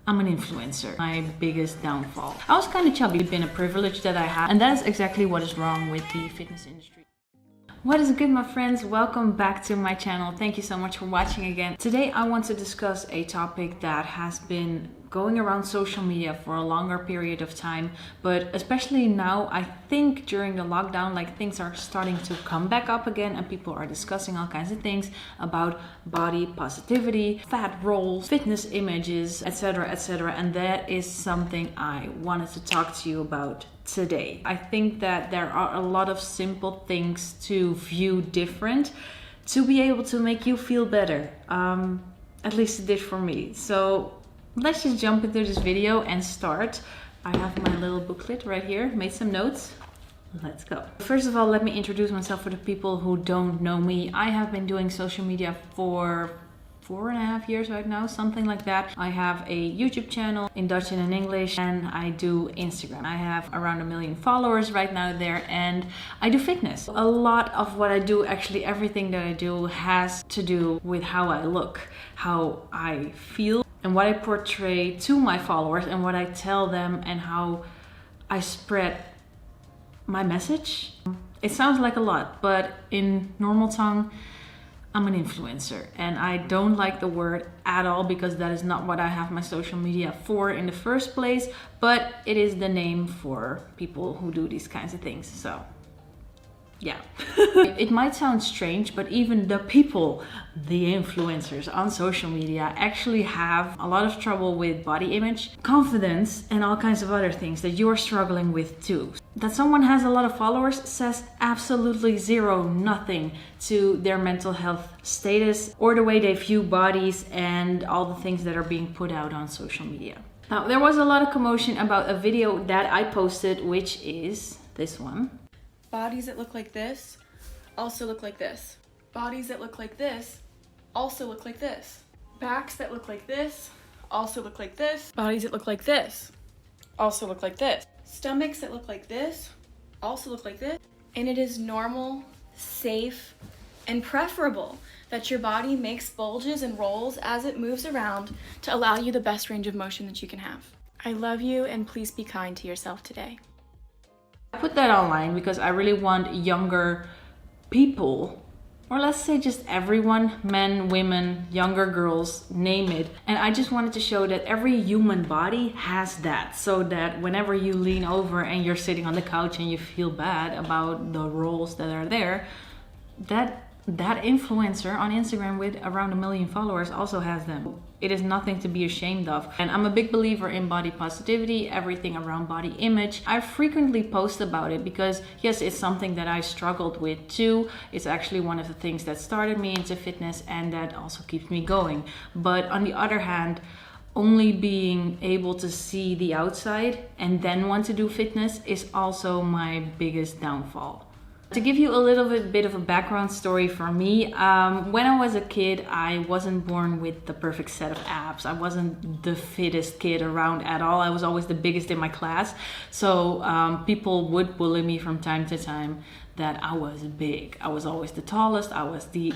I'm an influencer. My biggest downfall. I was kind of chubby. It's been a privilege that I had, and that is exactly what is wrong with the fitness industry. What is good, my friends? Welcome back to my channel. Thank you so much for watching again. Today I want to discuss a topic that has been going around social media for a longer period of time, but especially now, I think during the lockdown, like, things are starting to come back up again and people are discussing all kinds of things about body positivity, fat rolls, fitness images, etc., etc. And that is something I wanted to talk to you about today. I think that there are a lot of simple things to view different to be able to make you feel better. At least it did for me. So let's just jump into this video and start. I have my little booklet right here, made some notes. Let's go. First of all, let me introduce myself for the people who don't know me. I have been doing social media for 4.5 years right now, something like that. I have a YouTube channel in Dutch and in English, and I do Instagram. I have around 1 million followers right now there, and I do fitness. A lot of what I do, actually everything that I do, has to do with how I look, how I feel, and what I portray to my followers and what I tell them and how I spread my message. It sounds like a lot, but in normal tongue, I'm an influencer, and I don't like the word at all because that is not what I have my social media for in the first place, but it is the name for people who do these kinds of things. So yeah. It might sound strange, but even the people, the influencers on social media, actually have a lot of trouble with body image, confidence, and all kinds of other things that you're struggling with too. That someone has a lot of followers says absolutely nothing to their mental health status or the way they view bodies and all the things that are being put out on social media. Now, there was a lot of commotion about a video that I posted, which is this one. Bodies that look like this also look like this. Bodies that look like this also look like this. Backs that look like this also look like this. Bodies that look like this also look like this. Stomachs that look like this also look like this. And it is normal, safe, and preferable that your body makes bulges and rolls as it moves around to allow you the best range of motion that you can have. I love you, and please be kind to yourself today. I put that online because I really want younger people, or let's say just everyone, men, women, younger girls, name it. And I just wanted to show that every human body has that, so that whenever you lean over and you're sitting on the couch and you feel bad about the rolls that are there, that influencer on Instagram with around 1 million followers also has them. It is nothing to be ashamed of. And I'm a big believer in body positivity, everything around body image. I frequently post about it because, yes, it's something that I struggled with too. It's actually one of the things that started me into fitness and that also keeps me going. But on the other hand, only being able to see the outside and then want to do fitness is also my biggest downfall. To give you a little bit of a background story for me, when I was a kid, I wasn't born with the perfect set of abs. I wasn't the fittest kid around at all. I was always the biggest in my class. So people would bully me from time to time that I was big. I was always the tallest. I was the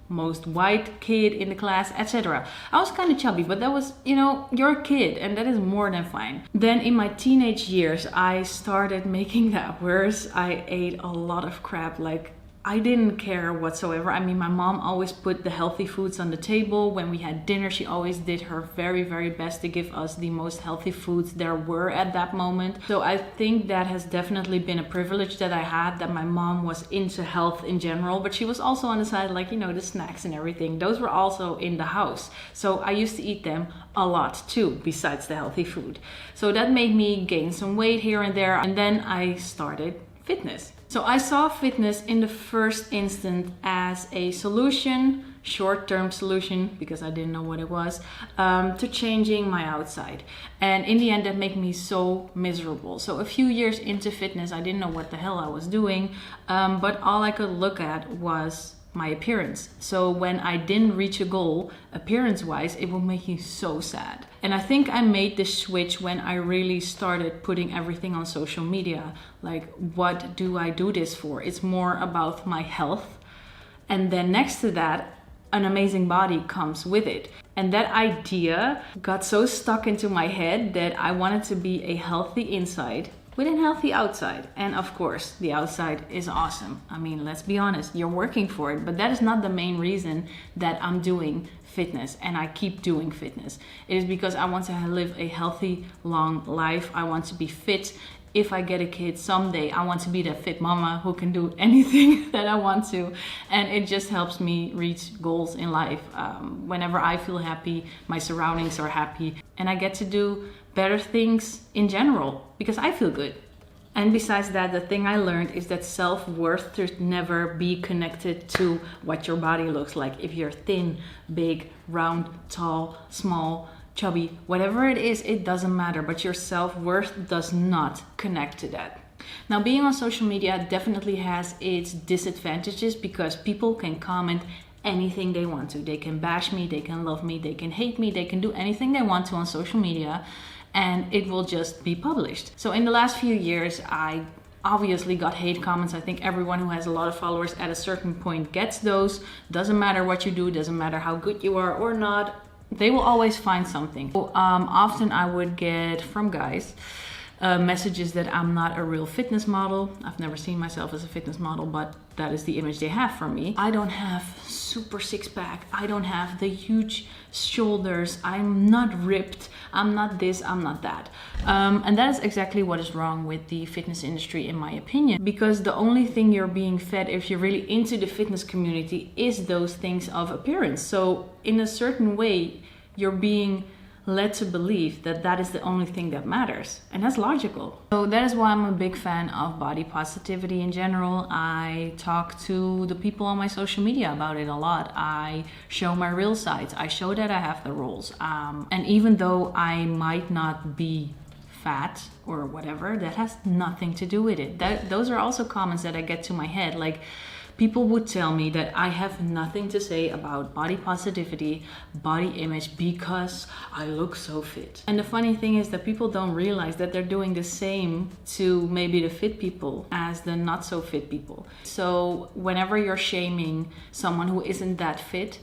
most white kid in the class, etc. I was kind of chubby, but that was, you're a kid and that is more than fine. Then in my teenage years, I started making that worse. I ate a lot of crap, like I didn't care whatsoever. I mean, my mom always put the healthy foods on the table. When we had dinner, she always did her very, very best to give us the most healthy foods there were at that moment. So I think that has definitely been a privilege that I had, that my mom was into health in general, but she was also on the side, like, the snacks and everything. Those were also in the house. So I used to eat them a lot too, besides the healthy food. So that made me gain some weight here and there. And then I started fitness. So I saw fitness in the first instant as a solution, short-term solution, because I didn't know what it was, to changing my outside. And in the end, that made me so miserable. So a few years into fitness, I didn't know what the hell I was doing, but all I could look at was my appearance. So when I didn't reach a goal appearance-wise, it would make you so sad. And I think I made this switch when I really started putting everything on social media. Like, what do I do this for? It's more about my health. And then next to that, an amazing body comes with it. And that idea got so stuck into my head that I wanted to be a healthy inside with a healthy outside. And of course, the outside is awesome. I mean, let's be honest, you're working for it, but that is not the main reason that I'm doing fitness and I keep doing fitness. It is because I want to live a healthy, long life. I want to be fit. If I get a kid someday, I want to be that fit mama who can do anything that I want to. And it just helps me reach goals in life. Whenever I feel happy, my surroundings are happy, and I get to do better things in general because I feel good. And besides that, the thing I learned is that self-worth should never be connected to what your body looks like. If you're thin, big, round, tall, small, chubby, whatever it is, it doesn't matter, but your self-worth does not connect to that. Now, being on social media definitely has its disadvantages because people can comment anything they want to. They can bash me, they can love me, they can hate me, they can do anything they want to on social media, and it will just be published. So in the last few years, I obviously got hate comments. I think everyone who has a lot of followers at a certain point gets those. Doesn't matter what you do, doesn't matter how good you are or not, they will always find something. So, often I would get from guys messages that I'm not a real fitness model. I've never seen myself as a fitness model, but that is the image they have from me. I don't have super six pack. I don't have the huge shoulders. I'm not ripped. I'm not this, I'm not that. And that is exactly what is wrong with the fitness industry, in my opinion. Because the only thing you're being fed if you're really into the fitness community is those things of appearance. So in a certain way, you're being led to believe that that is the only thing that matters, and that's logical. So that is why I'm a big fan of body positivity in general. I talk to the people on my social media about it a lot. I show my real sides. I show that I have the rolls, and even though I might not be fat or whatever, that has nothing to do with it. Those are also comments that I get to my head, like people would tell me that I have nothing to say about body positivity, body image, because I look so fit. And the funny thing is that people don't realize that they're doing the same to maybe the fit people as the not so fit people. So whenever you're shaming someone who isn't that fit,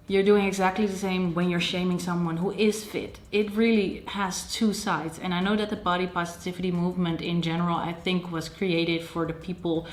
you're doing exactly the same when you're shaming someone who is fit. It really has two sides. And I know that the body positivity movement in general, I think, was created for the people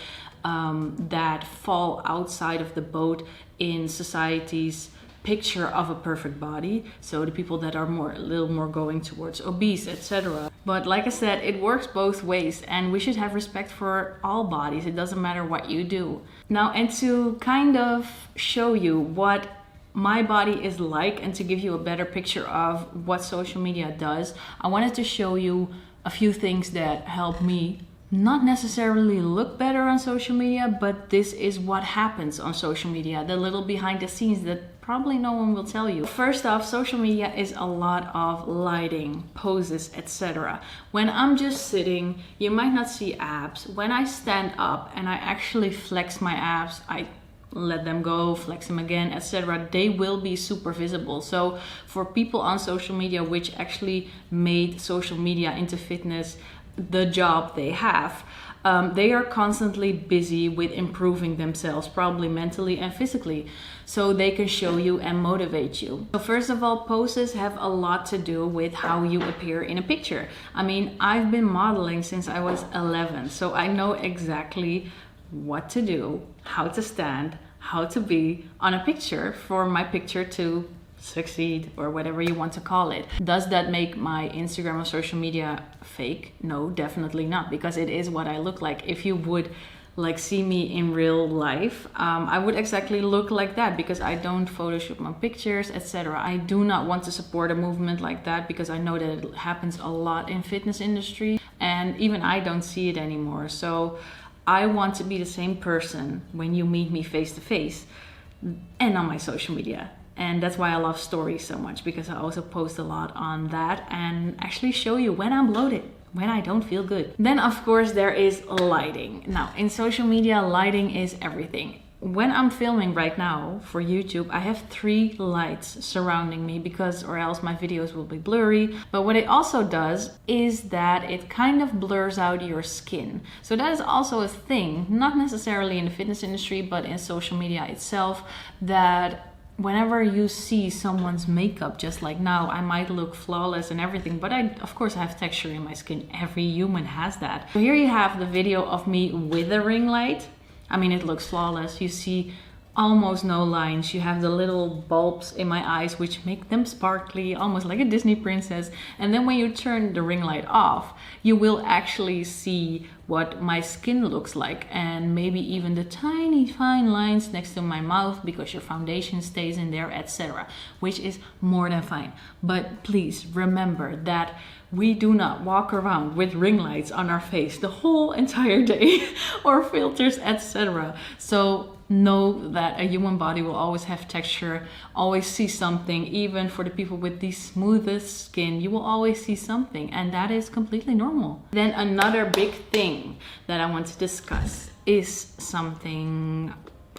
that fall outside of the boat in society's picture of a perfect body. So the people that are a little more going towards obese, etc. But like I said, it works both ways, and we should have respect for all bodies. It doesn't matter what you do. Now, and to kind of show you what my body is like and to give you a better picture of what social media does, I wanted to show you a few things that help me not necessarily look better on social media, but this is what happens on social media, the little behind the scenes that probably no one will tell you. First off, social media is a lot of lighting, poses, etc. When I'm just sitting, you might not see abs. When I stand up and I actually flex my abs, I let them go, flex them again, etc., they will be super visible. So for people on social media, which actually made social media into fitness the job they have, they are constantly busy with improving themselves, probably mentally and physically, so they can show you and motivate you. So first of all, poses have a lot to do with how you appear in a picture. I mean, I've been modeling since I was 11, so I know exactly what to do, how to stand, how to be on a picture for my picture to succeed, or whatever you want to call it. Does that make my Instagram or social media fake? No, definitely not, because it is what I look like. If you would like see me in real life, I would exactly look like that, because I don't Photoshop my pictures, etc. I do not want to support a movement like that, because I know that it happens a lot in fitness industry, and even I don't see it anymore. So I want to be the same person when you meet me face to face and on my social media. And that's why I love stories so much, because I also post a lot on that and actually show you when I'm bloated, when I don't feel good. Then of course there is lighting. Now in social media, lighting is everything. When I'm filming right now for YouTube, I have 3 lights surrounding me, because or else my videos will be blurry. But what it also does is that it kind of blurs out your skin. So that is also a thing, not necessarily in the fitness industry, but in social media itself, that whenever you see someone's makeup, just like now, I might look flawless and everything, but of course I have texture in my skin. Every human has that. So here you have the video of me with a ring light. I mean, it looks flawless. You see almost no lines. You have the little bulbs in my eyes which make them sparkly, almost like a Disney princess. And then when you turn the ring light off, you will actually see what my skin looks like, and maybe even the tiny fine lines next to my mouth because your foundation stays in there, etc., which is more than fine. But please remember that we do not walk around with ring lights on our face the whole entire day or filters, etc. So know that a human body will always have texture, always see something. Even for the people with the smoothest skin, you will always see something, and that is completely normal. Then another big thing that I want to discuss is something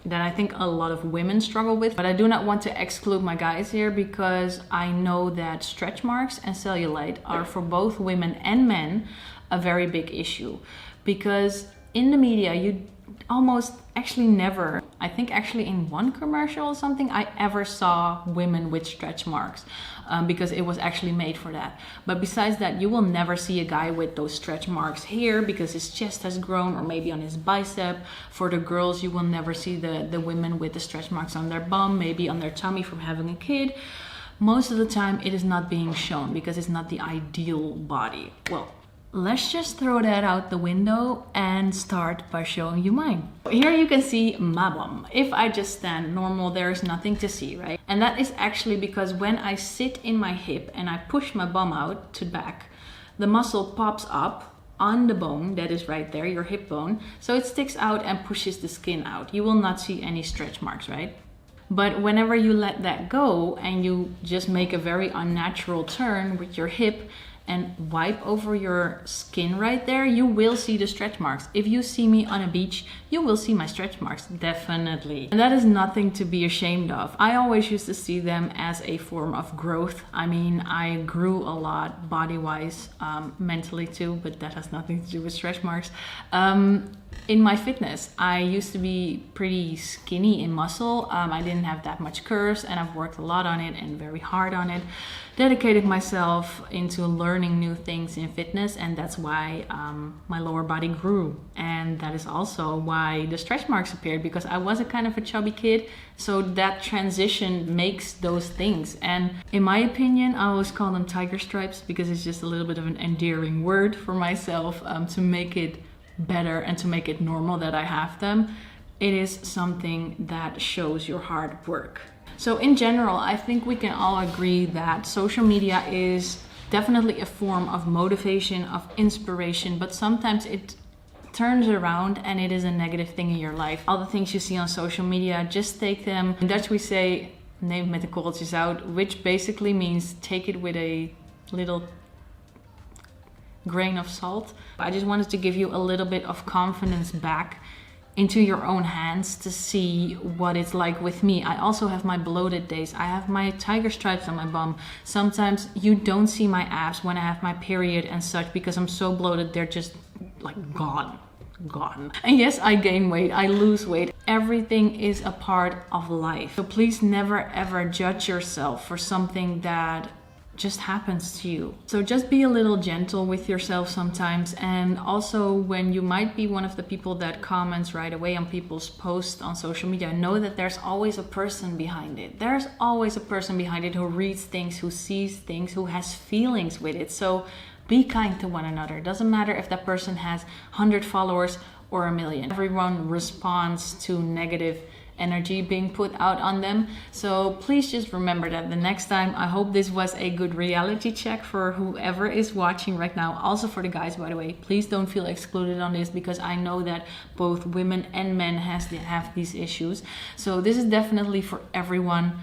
that I think a lot of women struggle with, but I do not want to exclude my guys here, because I know that stretch marks and cellulite are for both women and men a very big issue. Because in the media, you almost actually never, I think actually in one commercial or something, I ever saw women with stretch marks, because it was actually made for that. But besides that, you will never see a guy with those stretch marks here because his chest has grown, or maybe on his bicep. For the girls, you will never see the women with the stretch marks on their bum, maybe on their tummy from having a kid. Most of the time it is not being shown because it's not the ideal body. Well, let's just throw that out the window and start by showing you mine. Here you can see my bum. If I just stand normal, there is nothing to see, right? And that is actually because when I sit in my hip and I push my bum out to back, the muscle pops up on the bone that is right there, your hip bone. So it sticks out and pushes the skin out. You will not see any stretch marks, right? But whenever you let that go and you just make a very unnatural turn with your hip and wipe over your skin right there, you will see the stretch marks. If you see me on a beach, you will see my stretch marks, definitely. And that is nothing to be ashamed of. I always used to see them as a form of growth. I mean, I grew a lot body-wise, mentally too, but that has nothing to do with stretch marks. In my fitness, I used to be pretty skinny in muscle. I didn't have that much curves, and I've worked a lot on it and very hard on it, dedicated myself into learning new things in fitness, and that's why my lower body grew. And that is also why the stretch marks appeared, because I was a kind of a chubby kid, so that transition makes those things. And in my opinion, I always call them tiger stripes because it's just a little bit of an endearing word for myself, to make it better and to make it normal that I have them. It is something that shows your hard work. So in general, I think we can all agree that social media is definitely a form of motivation, of inspiration, but sometimes it turns around and it is a negative thing in your life. All the things you see on social media, just take them. In Dutch we say, neem met de korreltjes zout, which basically means take it with a little grain of salt. I just wanted to give you a little bit of confidence back into your own hands to see what it's like with me. I also have my bloated days. I have my tiger stripes on my bum. Sometimes you don't see my abs when I have my period and such because I'm so bloated, they're just like gone. And yes, I gain weight, I lose weight. Everything is a part of life. So please never ever judge yourself for something that just happens to you. So just be a little gentle with yourself sometimes. And also, when you might be one of the people that comments right away on people's posts on social media, know that there's always a person behind it. There's always a person behind it who reads things, who sees things, who has feelings with it. So be kind to one another. It doesn't matter if that person has 100 followers or 1 million. Everyone responds to negative energy being put out on them. So please just remember that the next time. I hope this was a good reality check for whoever is watching right now. Also for the guys, by the way, please don't feel excluded on this, because I know that both women and men have these issues. So this is definitely for everyone.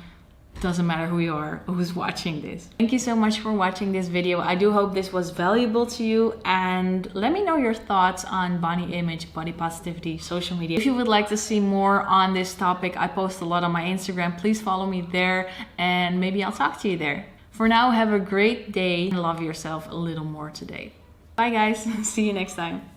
Doesn't matter who you are, who's watching this. Thank you so much for watching this video. I do hope this was valuable to you, and let me know your thoughts on body image, body positivity, social media. If you would like to see more on this topic, I post a lot on my Instagram. Please follow me there, and maybe I'll talk to you there. For now, have a great day and love yourself a little more today. Bye guys, see you next time.